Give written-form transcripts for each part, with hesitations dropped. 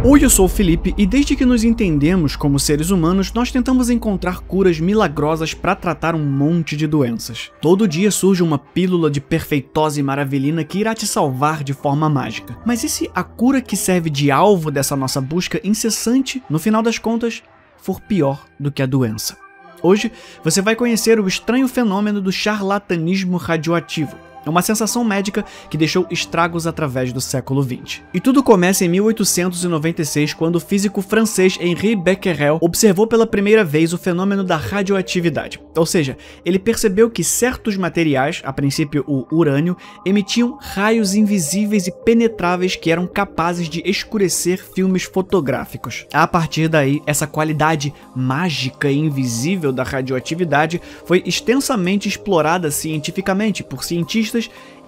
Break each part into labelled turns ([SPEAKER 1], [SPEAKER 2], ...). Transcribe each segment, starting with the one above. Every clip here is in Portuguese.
[SPEAKER 1] Oi, eu sou o Felipe e desde que nos entendemos como seres humanos, nós tentamos encontrar curas milagrosas para tratar um monte de doenças. Todo dia surge uma pílula de perfeitose maravilhina que irá te salvar de forma mágica. Mas e se a cura que serve de alvo dessa nossa busca incessante, no final das contas, for pior do que a doença? Hoje, você vai conhecer o estranho fenômeno do charlatanismo radioativo. É uma sensação médica que deixou estragos através do século XX. E tudo começa em 1896, quando o físico francês Henri Becquerel observou pela primeira vez o fenômeno da radioatividade. Ou seja, ele percebeu que certos materiais, a princípio o urânio, emitiam raios invisíveis e penetráveis que eram capazes de escurecer filmes fotográficos. A partir daí, essa qualidade mágica e invisível da radioatividade foi extensamente explorada cientificamente por cientistas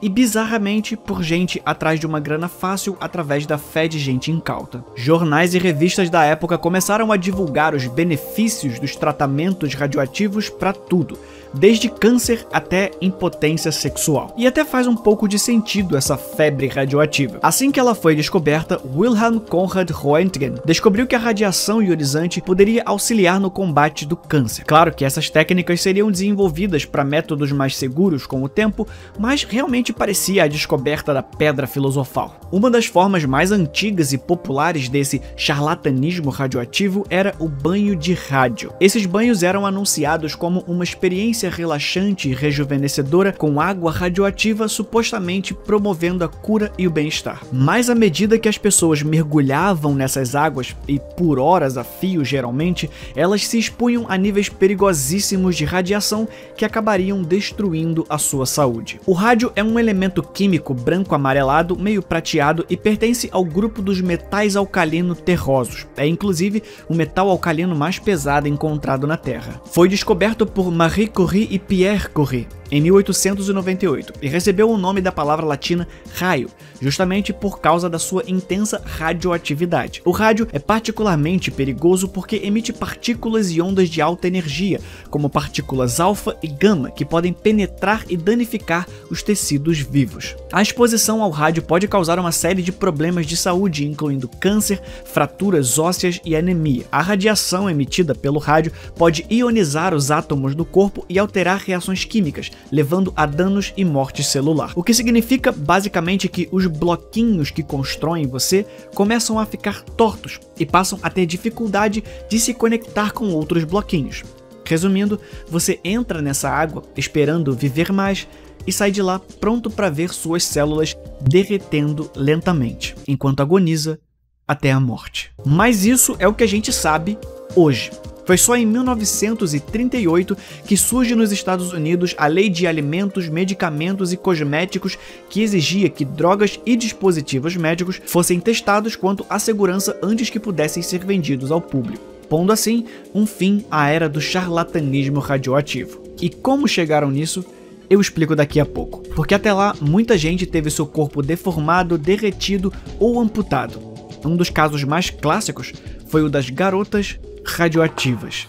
[SPEAKER 1] e bizarramente por gente atrás de uma grana fácil através da fé de gente incauta. Jornais e revistas da época começaram a divulgar os benefícios dos tratamentos radioativos para tudo, desde câncer até impotência sexual. E até faz um pouco de sentido essa febre radioativa. Assim que ela foi descoberta, Wilhelm Conrad Röntgen descobriu que a radiação ionizante poderia auxiliar no combate do câncer. Claro que essas técnicas seriam desenvolvidas para métodos mais seguros com o tempo, mas realmente parecia a descoberta da pedra filosofal. Uma das formas mais antigas e populares desse charlatanismo radioativo era o banho de rádio. Esses banhos eram anunciados como uma experiência relaxante e rejuvenescedora com água radioativa, supostamente promovendo a cura e o bem-estar. Mas à medida que as pessoas mergulhavam nessas águas, e por horas a fio geralmente, elas se expunham a níveis perigosíssimos de radiação que acabariam destruindo a sua saúde. O rádio é um elemento químico branco-amarelado, meio prateado e pertence ao grupo dos metais alcalino-terrosos. É inclusive o metal alcalino mais pesado encontrado na Terra. Foi descoberto por Marie Curie e Pierre Curie em 1898 e recebeu o nome da palavra latina raio, justamente por causa da sua intensa radioatividade. O rádio é particularmente perigoso porque emite partículas e ondas de alta energia, como partículas alfa e gama, que podem penetrar e danificar os tecidos vivos. A exposição ao rádio pode causar uma série de problemas de saúde, incluindo câncer, fraturas ósseas e anemia. A radiação emitida pelo rádio pode ionizar os átomos do corpo e alterar reações químicas, levando a danos e morte celular. O que significa basicamente que os bloquinhos que constroem você começam a ficar tortos e passam a ter dificuldade de se conectar com outros bloquinhos. Resumindo, você entra nessa água esperando viver mais e sai de lá pronto para ver suas células derretendo lentamente, enquanto agoniza até a morte. Mas isso é o que a gente sabe hoje. Foi só em 1938 que surge nos Estados Unidos a Lei de Alimentos, Medicamentos e Cosméticos, que exigia que drogas e dispositivos médicos fossem testados quanto à segurança antes que pudessem ser vendidos ao público, pondo assim um fim à era do charlatanismo radioativo. E como chegaram nisso, eu explico daqui a pouco, porque até lá muita gente teve seu corpo deformado, derretido ou amputado. Um dos casos mais clássicos foi o das garotas radioativas.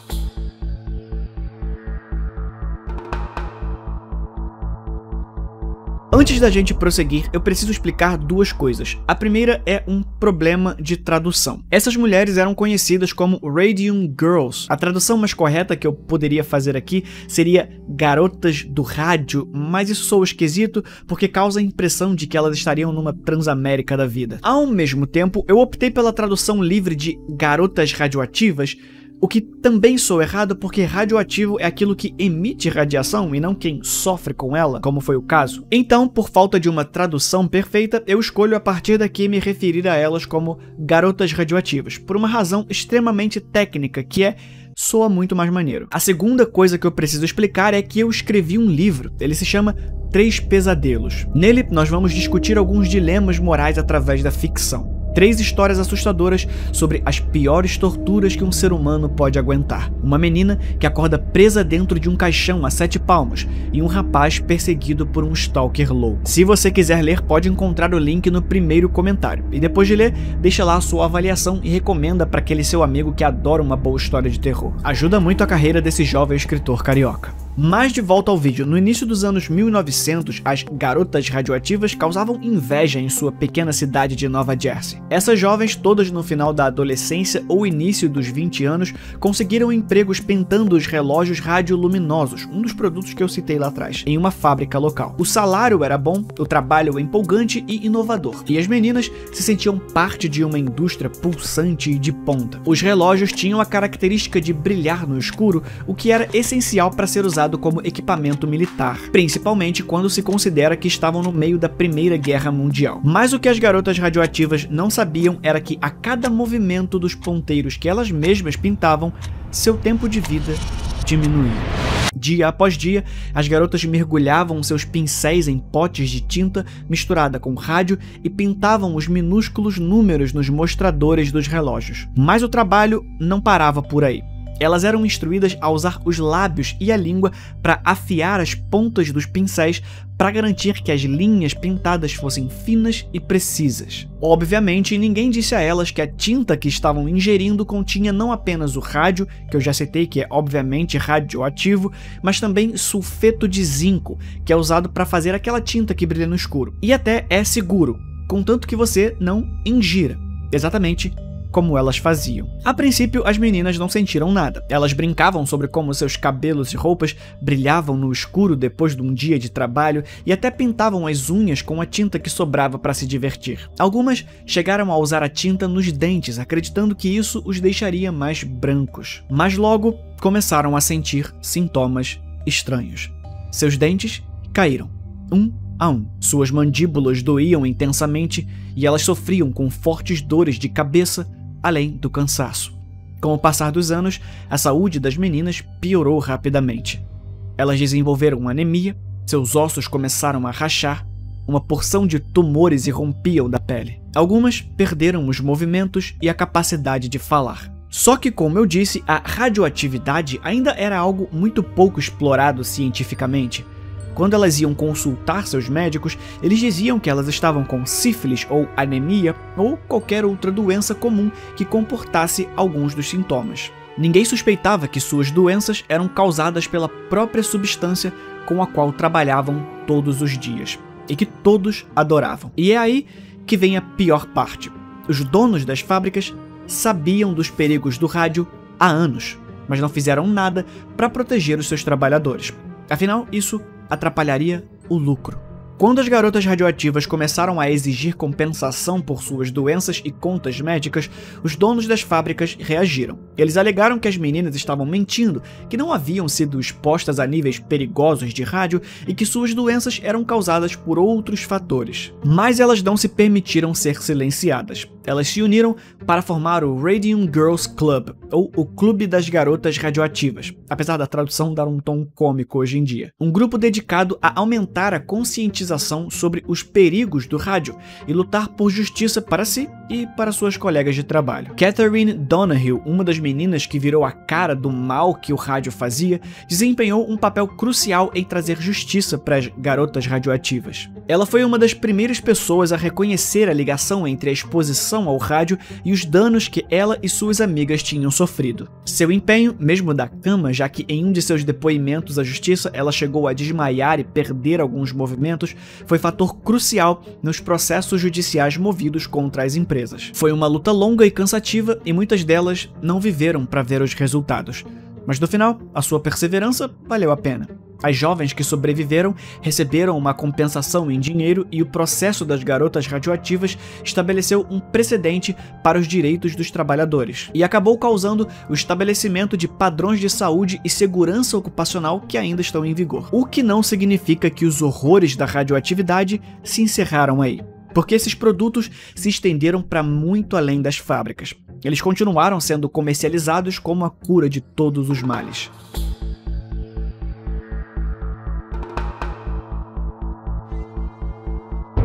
[SPEAKER 1] Antes da gente prosseguir, eu preciso explicar duas coisas. A primeira é um problema de tradução. Essas mulheres eram conhecidas como Radium Girls. A tradução mais correta que eu poderia fazer aqui seria garotas do rádio, mas isso soa esquisito porque causa a impressão de que elas estariam numa Transamérica da vida. Ao mesmo tempo, eu optei pela tradução livre de garotas radioativas, o que também soa errado porque radioativo é aquilo que emite radiação e não quem sofre com ela, como foi o caso. Então, por falta de uma tradução perfeita, eu escolho a partir daqui me referir a elas como garotas radioativas, por uma razão extremamente técnica, que soa muito mais maneiro. A segunda coisa que eu preciso explicar é que eu escrevi um livro, ele se chama 3 Pesadelos. Nele, nós vamos discutir alguns dilemas morais através da ficção. 3 histórias assustadoras sobre as piores torturas que um ser humano pode aguentar. Uma menina que acorda presa dentro de um caixão a 7 palmos e um rapaz perseguido por um stalker louco. Se você quiser ler, pode encontrar o link no primeiro comentário. E depois de ler, deixa lá a sua avaliação e recomenda para aquele seu amigo que adora uma boa história de terror. Ajuda muito a carreira desse jovem escritor carioca. Mas de volta ao vídeo, no início dos anos 1900, as garotas radioativas causavam inveja em sua pequena cidade de Nova Jersey. Essas jovens, todas no final da adolescência ou início dos 20 anos, conseguiram empregos pintando os relógios radioluminosos, um dos produtos que eu citei lá atrás, em uma fábrica local. O salário era bom, o trabalho empolgante e inovador, e as meninas se sentiam parte de uma indústria pulsante e de ponta. Os relógios tinham a característica de brilhar no escuro, o que era essencial para ser usado como equipamento militar, principalmente quando se considera que estavam no meio da Primeira Guerra Mundial. Mas o que as garotas radioativas não sabiam era que a cada movimento dos ponteiros que elas mesmas pintavam, seu tempo de vida diminuía. Dia após dia, as garotas mergulhavam seus pincéis em potes de tinta misturada com rádio e pintavam os minúsculos números nos mostradores dos relógios. Mas o trabalho não parava por aí. Elas eram instruídas a usar os lábios e a língua para afiar as pontas dos pincéis para garantir que as linhas pintadas fossem finas e precisas. Obviamente, ninguém disse a elas que a tinta que estavam ingerindo continha não apenas o rádio, que eu já citei que é obviamente radioativo, mas também sulfeto de zinco, que é usado para fazer aquela tinta que brilha no escuro. E até é seguro, contanto que você não ingira. Exatamente como elas faziam. A princípio, as meninas não sentiram nada. Elas brincavam sobre como seus cabelos e roupas brilhavam no escuro depois de um dia de trabalho e até pintavam as unhas com a tinta que sobrava para se divertir. Algumas chegaram a usar a tinta nos dentes, acreditando que isso os deixaria mais brancos. Mas logo começaram a sentir sintomas estranhos. Seus dentes caíram, um a um. Suas mandíbulas doíam intensamente e elas sofriam com fortes dores de cabeça, além do cansaço. Com o passar dos anos, a saúde das meninas piorou rapidamente. Elas desenvolveram anemia, seus ossos começaram a rachar, uma porção de tumores irrompiam da pele. Algumas perderam os movimentos e a capacidade de falar. Só que, como eu disse, a radioatividade ainda era algo muito pouco explorado cientificamente. Quando elas iam consultar seus médicos, eles diziam que elas estavam com sífilis ou anemia ou qualquer outra doença comum que comportasse alguns dos sintomas. Ninguém suspeitava que suas doenças eram causadas pela própria substância com a qual trabalhavam todos os dias, e que todos adoravam. E é aí que vem a pior parte. Os donos das fábricas sabiam dos perigos do rádio há anos, mas não fizeram nada para proteger os seus trabalhadores. Afinal, isso atrapalharia o lucro. Quando as garotas radioativas começaram a exigir compensação por suas doenças e contas médicas, os donos das fábricas reagiram. Eles alegaram que as meninas estavam mentindo, que não haviam sido expostas a níveis perigosos de rádio e que suas doenças eram causadas por outros fatores. Mas elas não se permitiram ser silenciadas. Elas se uniram para formar o Radium Girls Club, ou o Clube das Garotas Radioativas, apesar da tradução dar um tom cômico hoje em dia. Um grupo dedicado a aumentar a conscientização sobre os perigos do rádio e lutar por justiça para si e para suas colegas de trabalho. Catherine Donahue, uma das meninas que virou a cara do mal que o rádio fazia, desempenhou um papel crucial em trazer justiça para as garotas radioativas. Ela foi uma das primeiras pessoas a reconhecer a ligação entre a exposição ao rádio e os danos que ela e suas amigas tinham sofrido. Seu empenho, mesmo da cama, já que em um de seus depoimentos à justiça ela chegou a desmaiar e perder alguns movimentos, foi fator crucial nos processos judiciais movidos contra as empresas. Foi uma luta longa e cansativa e muitas delas não viveram para ver os resultados. Mas no final, a sua perseverança valeu a pena. As jovens que sobreviveram receberam uma compensação em dinheiro e o processo das garotas radioativas estabeleceu um precedente para os direitos dos trabalhadores e acabou causando o estabelecimento de padrões de saúde e segurança ocupacional que ainda estão em vigor. O que não significa que os horrores da radioatividade se encerraram aí, porque esses produtos se estenderam para muito além das fábricas. Eles continuaram sendo comercializados como a cura de todos os males.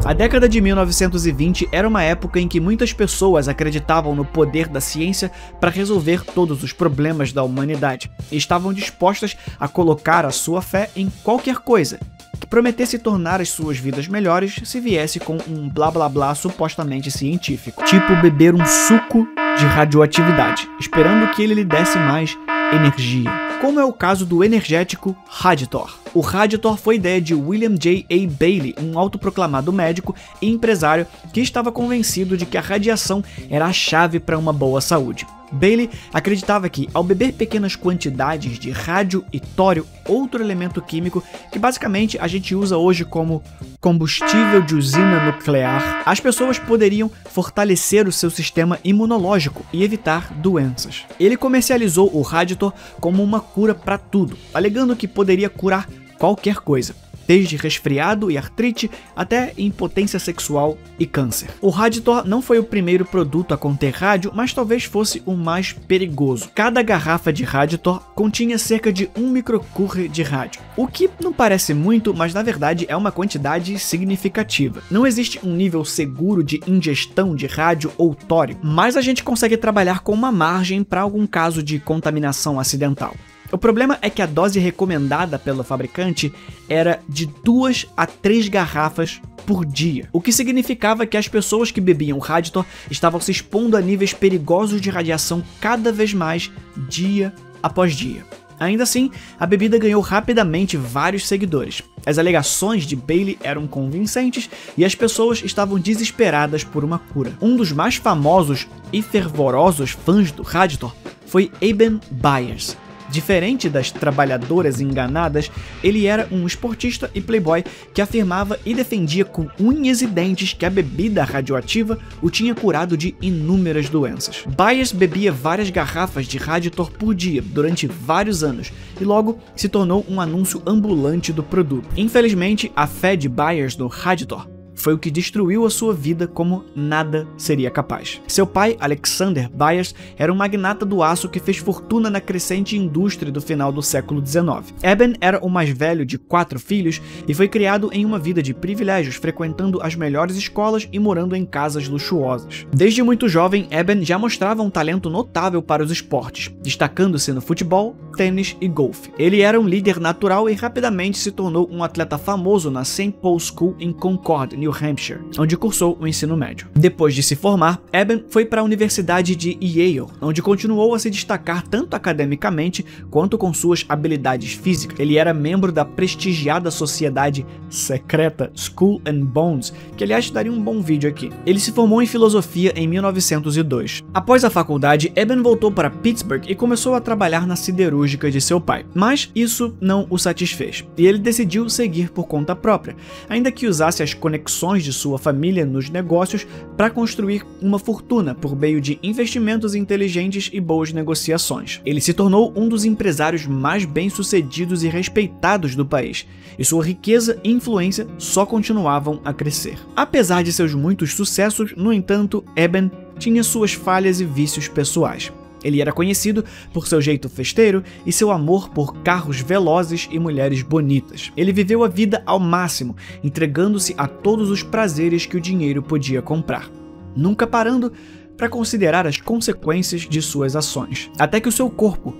[SPEAKER 1] A década de 1920 era uma época em que muitas pessoas acreditavam no poder da ciência para resolver todos os problemas da humanidade e estavam dispostas a colocar a sua fé em qualquer coisa que prometesse tornar as suas vidas melhores se viesse com um blá blá blá supostamente científico, tipo beber um suco de radioatividade, esperando que ele lhe desse mais energia. como é o caso do energético Raditor. O Raditor foi ideia de William J. A. Bailey, um autoproclamado médico e empresário que estava convencido de que a radiação era a chave para uma boa saúde. Bailey acreditava que, ao beber pequenas quantidades de rádio e tório, outro elemento químico que basicamente a gente usa hoje como combustível de usina nuclear, as pessoas poderiam fortalecer o seu sistema imunológico e evitar doenças. Ele comercializou o Raditor como uma cura para tudo, alegando que poderia curar qualquer coisa, desde resfriado e artrite até impotência sexual e câncer. O Raditor não foi o primeiro produto a conter rádio, mas talvez fosse o mais perigoso. Cada garrafa de Raditor continha cerca de 1 microcurie de rádio, o que não parece muito, mas na verdade é uma quantidade significativa. Não existe um nível seguro de ingestão de rádio ou tório, mas a gente consegue trabalhar com uma margem para algum caso de contaminação acidental. O problema é que a dose recomendada pelo fabricante era de 2 a 3 garrafas por dia, o que significava que as pessoas que bebiam Raditor estavam se expondo a níveis perigosos de radiação cada vez mais, dia após dia. Ainda assim, a bebida ganhou rapidamente vários seguidores. As alegações de Bailey eram convincentes e as pessoas estavam desesperadas por uma cura. Um dos mais famosos e fervorosos fãs do Raditor foi Eben Byers. Diferente das trabalhadoras enganadas, ele era um esportista e playboy que afirmava e defendia com unhas e dentes que a bebida radioativa o tinha curado de inúmeras doenças. Byers bebia várias garrafas de Raditor por dia durante vários anos e logo se tornou um anúncio ambulante do produto. Infelizmente, a fé de Byers no Raditor foi o que destruiu a sua vida como nada seria capaz. Seu pai, Alexander Byers, era um magnata do aço que fez fortuna na crescente indústria do final do século XIX. Eben era o mais velho de 4 filhos e foi criado em uma vida de privilégios, frequentando as melhores escolas e morando em casas luxuosas. Desde muito jovem, Eben já mostrava um talento notável para os esportes, destacando-se no futebol, tênis e golfe. Ele era um líder natural e rapidamente se tornou um atleta famoso na St. Paul's School em Concord, New Hampshire, onde cursou o ensino médio. Depois de se formar, Eben foi para a Universidade de Yale, onde continuou a se destacar tanto academicamente quanto com suas habilidades físicas. Ele era membro da prestigiada sociedade secreta Skull and Bones, que aliás daria um bom vídeo aqui. Ele se formou em filosofia em 1902. Após a faculdade, Eben voltou para Pittsburgh e começou a trabalhar na siderúrgica de seu pai, mas isso não o satisfez, e ele decidiu seguir por conta própria, ainda que usasse as conexões de sua família nos negócios para construir uma fortuna por meio de investimentos inteligentes e boas negociações. Ele se tornou um dos empresários mais bem-sucedidos e respeitados do país, e sua riqueza e influência só continuavam a crescer. Apesar de seus muitos sucessos, no entanto, Eben tinha suas falhas e vícios pessoais. Ele era conhecido por seu jeito festeiro e seu amor por carros velozes e mulheres bonitas. Ele viveu a vida ao máximo, entregando-se a todos os prazeres que o dinheiro podia comprar, nunca parando para considerar as consequências de suas ações, até que o seu corpo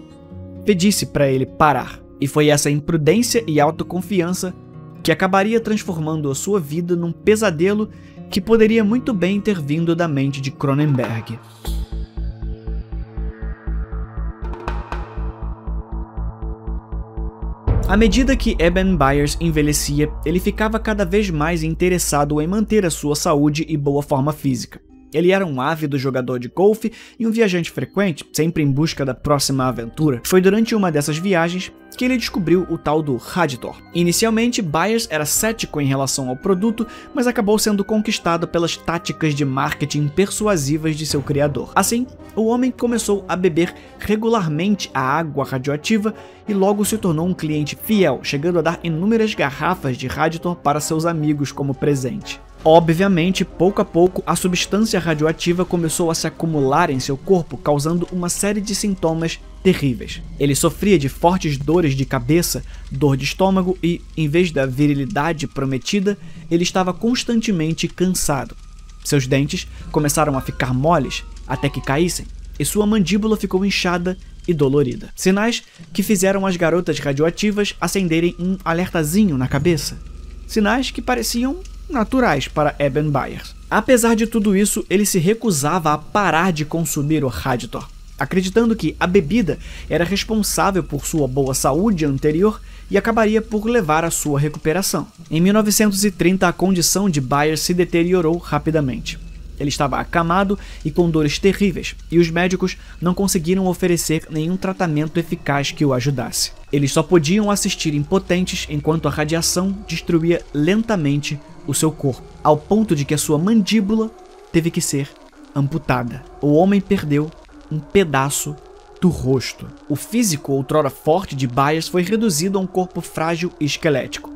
[SPEAKER 1] pedisse para ele parar. E foi essa imprudência e autoconfiança que acabaria transformando a sua vida num pesadelo que poderia muito bem ter vindo da mente de Cronenberg. À medida que Eben Byers envelhecia, ele ficava cada vez mais interessado em manter a sua saúde e boa forma física. Ele era um ávido jogador de golfe e um viajante frequente, sempre em busca da próxima aventura. Foi durante uma dessas viagens que ele descobriu o tal do Raditor. Inicialmente, Byers era cético em relação ao produto, mas acabou sendo conquistado pelas táticas de marketing persuasivas de seu criador. Assim, o homem começou a beber regularmente a água radioativa e logo se tornou um cliente fiel, chegando a dar inúmeras garrafas de Raditor para seus amigos como presente. Obviamente, pouco a pouco, a substância radioativa começou a se acumular em seu corpo, causando uma série de sintomas terríveis. Ele sofria de fortes dores de cabeça, dor de estômago e, em vez da virilidade prometida, ele estava constantemente cansado. Seus dentes começaram a ficar moles até que caíssem, e sua mandíbula ficou inchada e dolorida. Sinais que fizeram as garotas radioativas acenderem um alertazinho na cabeça. Sinais que pareciam naturais para Eben Byers. Apesar de tudo isso, ele se recusava a parar de consumir o Raditor. acreditando que a bebida era responsável por sua boa saúde anterior e acabaria por levar à sua recuperação. Em 1930, a condição de Byers se deteriorou rapidamente. Ele estava acamado e com dores terríveis, e os médicos não conseguiram oferecer nenhum tratamento eficaz que o ajudasse. Eles só podiam assistir impotentes enquanto a radiação destruía lentamente o seu corpo, ao ponto de que a sua mandíbula teve que ser amputada. O homem perdeu um pedaço do rosto. O físico outrora forte de Byers foi reduzido a um corpo frágil e esquelético.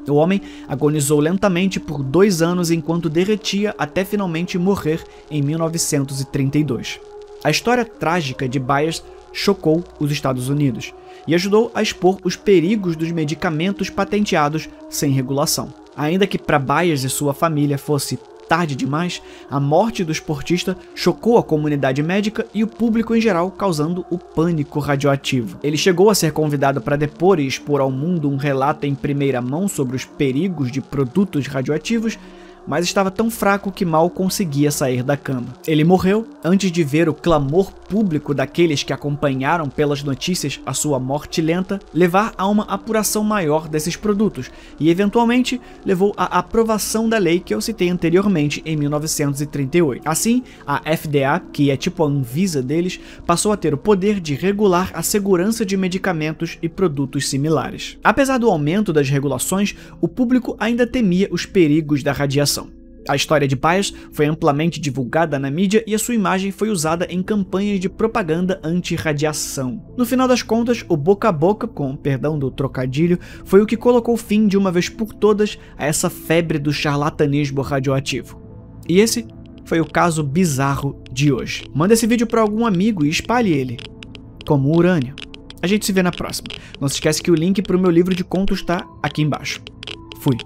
[SPEAKER 1] O homem agonizou lentamente por 2 anos enquanto derretia até finalmente morrer em 1932. A história trágica de Byers chocou os Estados Unidos e ajudou a expor os perigos dos medicamentos patenteados sem regulação. Ainda que para Byers e sua família fosse tarde demais, a morte do esportista chocou a comunidade médica e o público em geral, causando o pânico radioativo. Ele chegou a ser convidado para depor e expor ao mundo um relato em primeira mão sobre os perigos de produtos radioativos, mas estava tão fraco que mal conseguia sair da cama. Ele morreu antes de ver o clamor público daqueles que acompanharam pelas notícias a sua morte lenta levar a uma apuração maior desses produtos e, eventualmente, levou à aprovação da lei que eu citei anteriormente em 1938. Assim, a FDA, que é tipo a Anvisa deles, passou a ter o poder de regular a segurança de medicamentos e produtos similares. Apesar do aumento das regulações, o público ainda temia os perigos da radiação. A história de Byers foi amplamente divulgada na mídia e a sua imagem foi usada em campanhas de propaganda anti-radiação. No final das contas, o boca a boca, com perdão do trocadilho, foi o que colocou fim de uma vez por todas a essa febre do charlatanismo radioativo. E esse foi o caso bizarro de hoje. Manda esse vídeo para algum amigo e espalhe ele, como urânio. A gente se vê na próxima. Não se esquece que o link para o meu livro de contos está aqui embaixo. Fui.